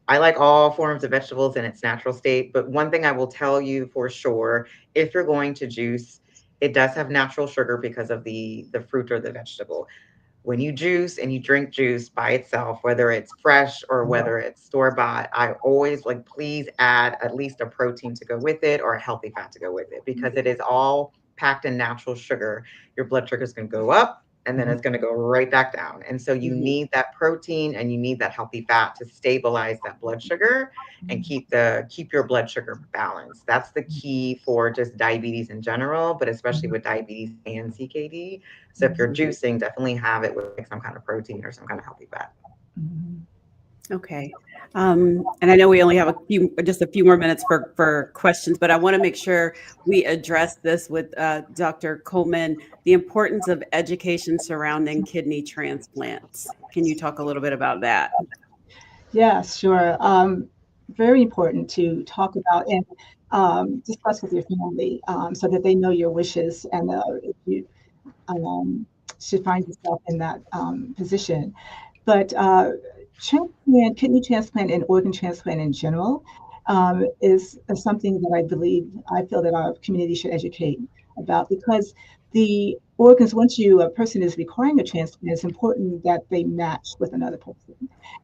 I like all forms of vegetables in its natural state. But one thing I will tell you for sure, if you're going to juice, it does have natural sugar because of the fruit or the vegetable. When you juice and you drink juice by itself, whether it's fresh or whether it's store-bought, I always please add at least a protein to go with it or a healthy fat to go with it because it is all packed in natural sugar. Your blood sugar is going to go up and then it's going to go right back down. And so you need that protein and you need that healthy fat to stabilize that blood sugar and keep your blood sugar balanced. That's the key for just diabetes in general, but especially with diabetes and CKD. So if you're juicing, definitely have it with some kind of protein or some kind of healthy fat. Okay. And I know we only have just a few more minutes for questions, but I want to make sure we address this with Dr. Coleman, the importance of education surrounding kidney transplants. Can you talk a little bit about that? Yes, sure. Very important to talk about and discuss with your family so that they know your wishes and if you should find yourself in that position. But kidney transplant and organ transplant in general is something that I feel that our community should educate about because the organs, once a person is requiring a transplant, it's important that they match with another person.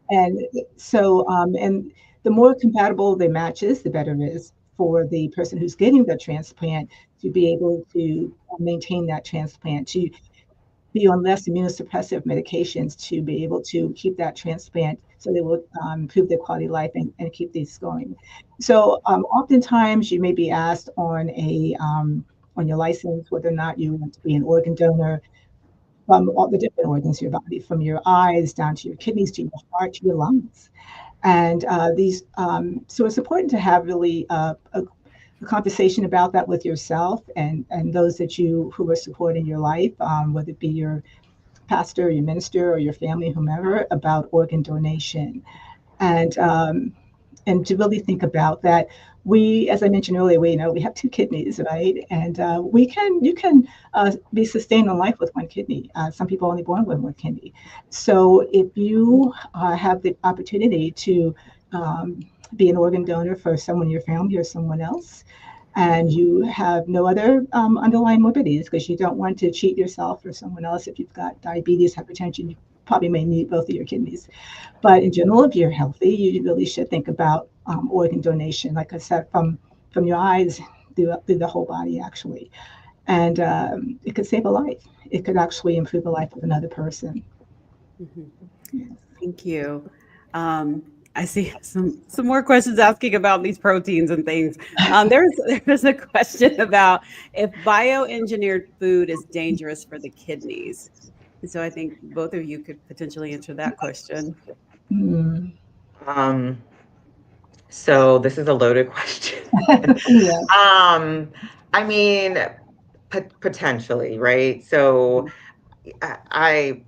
And so, and the more compatible the match is, the better it is for the person who's getting the transplant to be able to maintain that transplant, to be on less immunosuppressive medications to be able to keep that transplant so they will improve their quality of life and keep these going. So oftentimes you may be asked on your license whether or not you want to be an organ donor from all the different organs of your body, from your eyes down to your kidneys, to your heart, to your lungs. And so it's important to have really a conversation about that with yourself and those who are supporting your life, whether it be your pastor, your minister, or your family, whomever, about organ donation, and to really think about that. We, as I mentioned earlier, we have 2 kidneys, right? And you can be sustained on life with 1 kidney. Some people are only born with 1 kidney. So if you have the opportunity to be an organ donor for someone in your family or someone else, and you have no other underlying morbidities because you don't want to cheat yourself or someone else. If you've got diabetes, hypertension, you probably may need both of your kidneys. But in general, if you're healthy, you really should think about organ donation, like I said, from your eyes through the whole body, actually. And it could save a life. It could actually improve the life of another person. Thank you. I see some more questions asking about these proteins and things. There's a question about if bioengineered food is dangerous for the kidneys. And so I think both of you could potentially answer that question. So this is a loaded question. Yeah. I mean, potentially, right? So I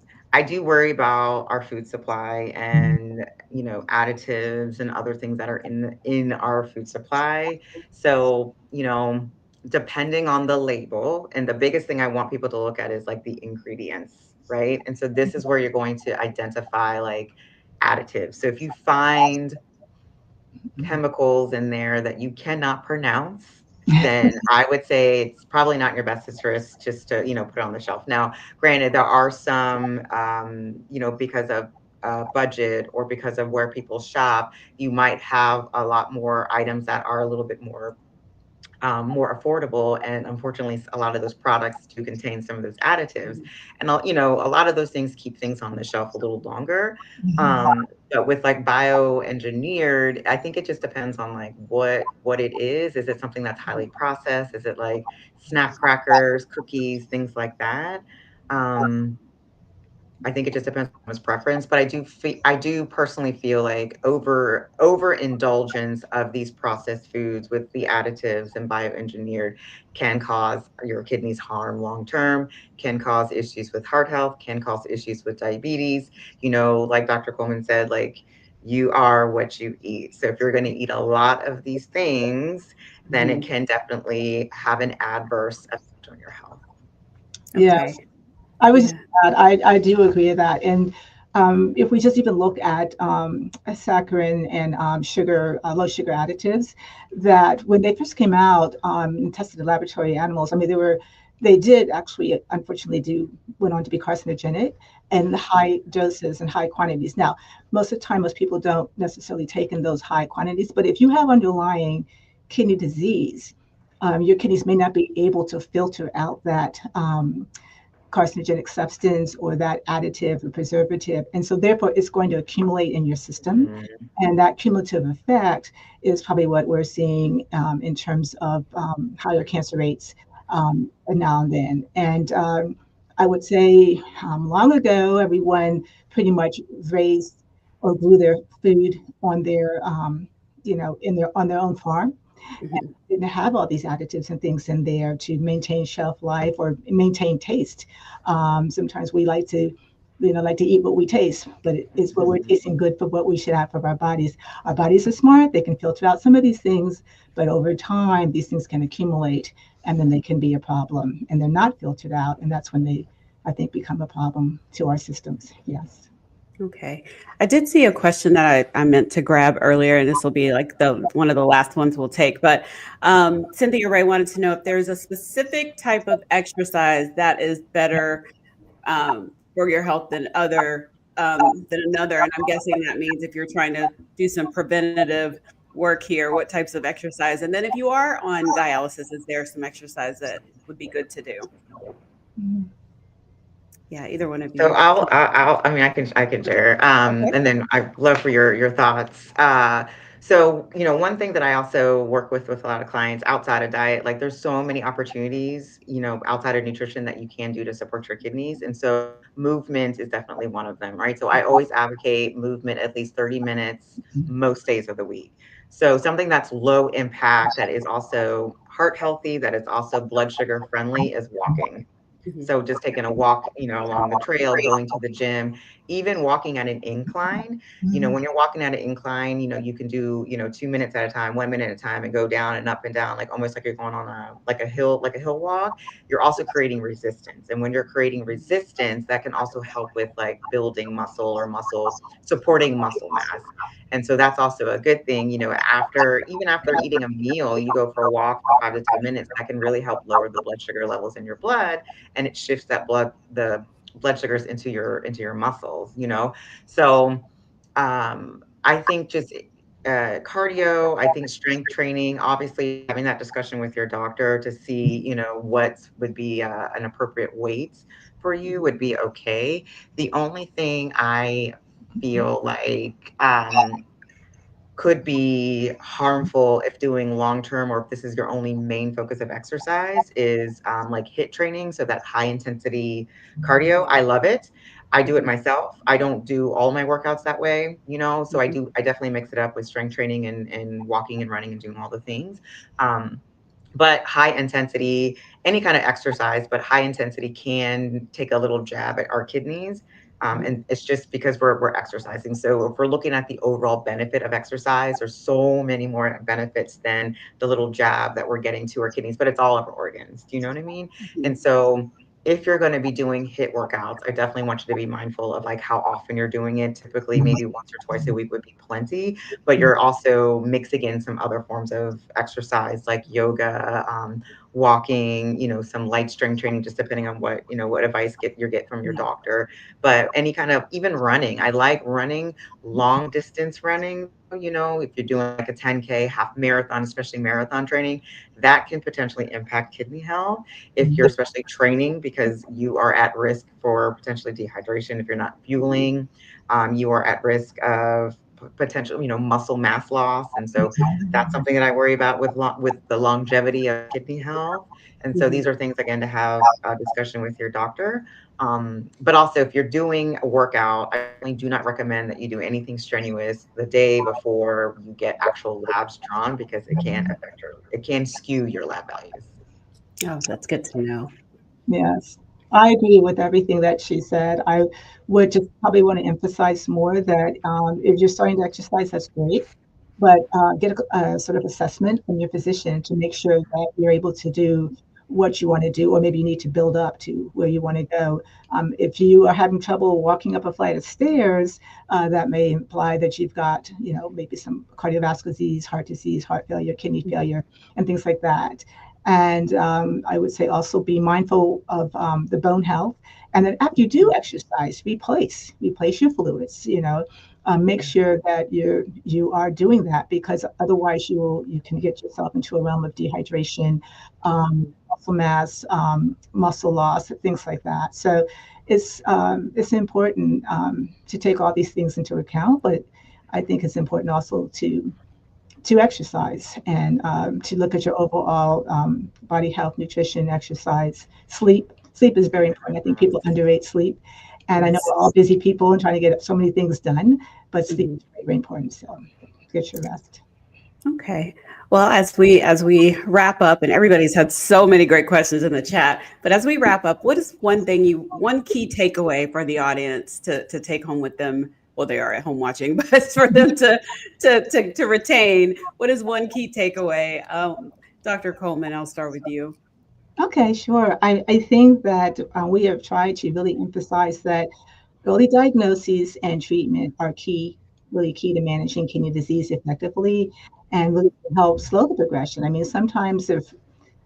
do worry about our food supply and additives and other things that are in our food supply. So depending on the label, and the biggest thing I want people to look at is the ingredients, right? And so this is where you're going to identify additives. So if you find chemicals in there that you cannot pronounce, then I would say it's probably not in your best interest just to, put it on the shelf. Now, granted, there are some, because of budget or because of where people shop, you might have a lot more items that are a little bit more more affordable. And unfortunately, a lot of those products do contain some of those additives. And, you know, a lot of those things keep things on the shelf a little longer. But with like bioengineered, I think it just depends on like what it is. Is it something that's highly processed? Is it like snap crackers, cookies, things like that? I think it just depends on one's preference, but I do personally feel like overindulgence of these processed foods with the additives and bioengineered can cause your kidneys harm long term, can cause issues with heart health, can cause issues with diabetes. You know, like Dr. Coleman said, like you are what you eat. So if you're going to eat a lot of these things, then it can definitely have an adverse effect on your health. Yes, Okay. I was. Yeah. I do agree with that. And if we just even look at saccharin and sugar, low sugar additives, that when they first came out and tested in laboratory animals, I mean, they did actually, unfortunately, went on to be carcinogenic and high doses and high quantities. Now, most of the time, most people don't necessarily take in those high quantities, but if you have underlying kidney disease, your kidneys may not be able to filter out that carcinogenic substance or that additive or preservative. And so therefore it's going to accumulate in your system. Mhm. And that cumulative effect is probably what we're seeing in terms of higher cancer rates now and then. And I would say long ago, everyone pretty much raised or grew their food on their, on their own farm, Mhm. didn't have all these additives and things in there to maintain shelf life or maintain taste. Sometimes we like to eat what we taste, but it's what we're Mhm. tasting good for what we should have for our bodies. Our bodies are smart; they can filter out some of these things, but over time, these things can accumulate, and then they can be a problem, and they're not filtered out, and that's when they, I think, become a problem to our systems. Yes. Okay. I did see a question that I meant to grab earlier, and this will be like the one of the last ones we'll take. But Cynthia Ray wanted to know if there's a specific type of exercise that is better for your health than another. And I'm guessing that means if you're trying to do some preventative work here, what types of exercise? And then if you are on dialysis, is there some exercise that would be good to do? Mhm. Yeah, either one of So you. I mean, I can share. Okay. And then I love for your thoughts. So, you know, one thing that I also work with a lot of clients outside of diet, like there's so many opportunities, you know, outside of nutrition that you can do to support your kidneys. And so movement is definitely one of them, right? So I always advocate movement at least 30 minutes most days of the week. So something that's low impact, that is also heart healthy, that is also blood sugar friendly is walking. Mhm. So just taking a walk, you know, along the trail, going to the gym, even walking at an incline. You know, Mhm. when you're walking at an incline, you know, you can do, you know, 2 minutes at a time, 1 minute at a time, and go down and up and down, like almost like you're going on like a hill walk. You're also creating resistance. And when you're creating resistance, that can also help with like building muscle or muscle supporting muscle mass. And so that's also a good thing, you know, even after eating a meal, you go for a walk for 5 to 10 minutes, that can really help lower the blood sugar levels in your blood, and it shifts the blood sugars into your muscles, you know. So I think just cardio, I think strength training, obviously having that discussion with your doctor to see, you know, what would be an appropriate weight for you would be okay. The only thing I feel like could be harmful if doing long term, or if this is your only main focus of exercise, is like HIIT training. So that's high intensity cardio. I love it. I do it Mhm. myself. I don't do all my workouts that way, you know. So Mhm. I definitely mix it up with strength training and walking and running and doing all the things. Um, but high intensity, any kind of exercise, but high intensity can take a little jab at our kidneys. Mhm. And it's just because we're exercising. So if we're looking at the overall benefit of exercise, there's so many more benefits than the little jab that we're getting to our kidneys, but it's all of our organs. Do you know what I mean? Mhm. And so if you're going to be doing HIIT workouts, I definitely want you to be mindful of like how often you're doing it. Typically, maybe once or twice a week would be plenty, but you're also mixing in some other forms of exercise like yoga, walking, some light strength training, just depending on what advice you get from your doctor. But any kind of, even running, I like running, long distance running. If you're doing like a 10K, half marathon, especially marathon training, that can potentially impact kidney health if you're especially training, because you are at risk for potentially dehydration if you're not fueling. You are at risk of potential, muscle mass loss. And so that's something that I worry about with the longevity of kidney health. And so these are things, again, to have a discussion with your doctor. But also, if you're doing a workout, I really do not recommend that you do anything strenuous the day before you get actual labs drawn, because it can skew your lab values. Oh, that's good to know. Yes, I agree with everything that she said. I would just probably want to emphasize more that if you're starting to exercise, that's great, but get a sort of assessment from your physician to make sure that you're able to do what you want to do, or maybe you need to build up to where you want to go. If you are having trouble walking up a flight of stairs, that may imply that you've got, maybe some cardiovascular disease, heart disease, heart failure, kidney failure, and things like that. And I would say also be mindful of the bone health. And then after you do exercise, replace your fluids. Make sure that you are doing that, because otherwise you can get yourself into a realm of dehydration, muscle mass, muscle loss, things like that. So it's important to take all these things into account, but I think it's important also to exercise and to look at your overall body health, nutrition, exercise, sleep. Sleep is very important. I think people underrate sleep. And I know we're all busy people and trying to get so many things done, but sleep is very, very important. So get your rest. Okay. Well, as we wrap up, and everybody's had so many great questions in the chat, but as we wrap up, what is one key takeaway for the audience to take home with them? Well, they are at home watching, but for them to retain, what is one key takeaway? Dr. Coleman, I'll start with you. Okay, sure. I think that we have tried to really emphasize that early diagnoses and treatment are really key to managing kidney disease effectively, and really help slow the progression. I mean, sometimes if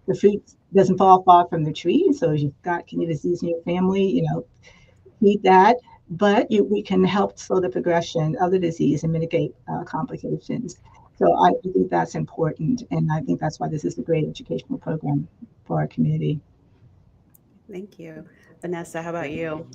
the fruit doesn't fall far from the tree, so if you've got kidney disease in your family, eat that. But we can help slow the progression of the disease and mitigate complications. So I think that's important, and I think that's why this is a great educational program for our community. Thank you. Vanessa, how about you?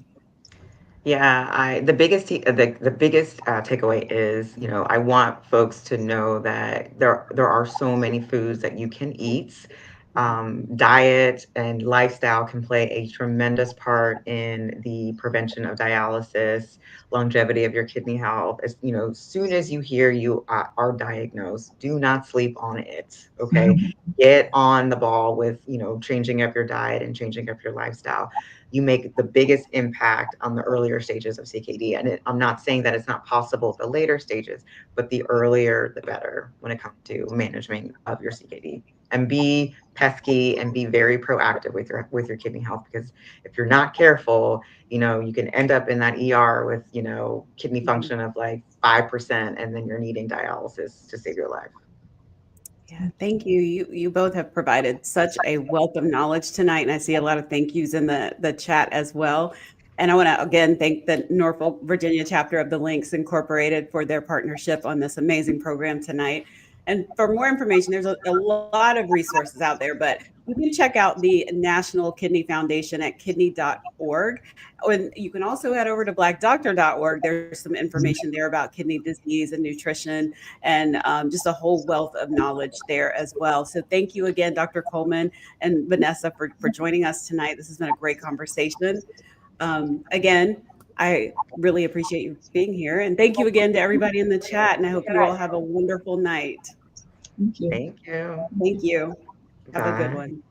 Yeah, the biggest takeaway is, I want folks to know that there are so many foods that you can eat. Diet and lifestyle can play a tremendous part in the prevention of dialysis, longevity of your kidney health. As soon as you hear you are diagnosed, do not sleep on it. Okay, get on the ball with changing up your diet and changing up your lifestyle. You make the biggest impact on the earlier stages of CKD. And I'm not saying that it's not possible at the later stages, but the earlier, the better when it comes to management of your CKD. And be pesky and be very proactive with your kidney health, because if you're not careful, you can end up in that ER with, kidney function of like 5%, and then you're needing dialysis to save your life. Yeah, thank you. You both have provided such a wealth of knowledge tonight, and I see a lot of thank yous in the chat as well. And I want to again thank the Norfolk, Virginia chapter of the Links Incorporated for their partnership on this amazing program tonight. And for more information, there's a lot of resources out there, but you can check out the National Kidney Foundation at kidney.org. And you can also head over to blackdoctor.org. There's some information there about kidney disease and nutrition, and just a whole wealth of knowledge there as well. So thank you again, Dr. Coleman and Vanessa, for joining us tonight. This has been a great conversation. Again, I really appreciate you being here. And thank you again to everybody in the chat. And I hope you all have a wonderful night. Thank you. Thank you. Thank you. Have Bye. a good one.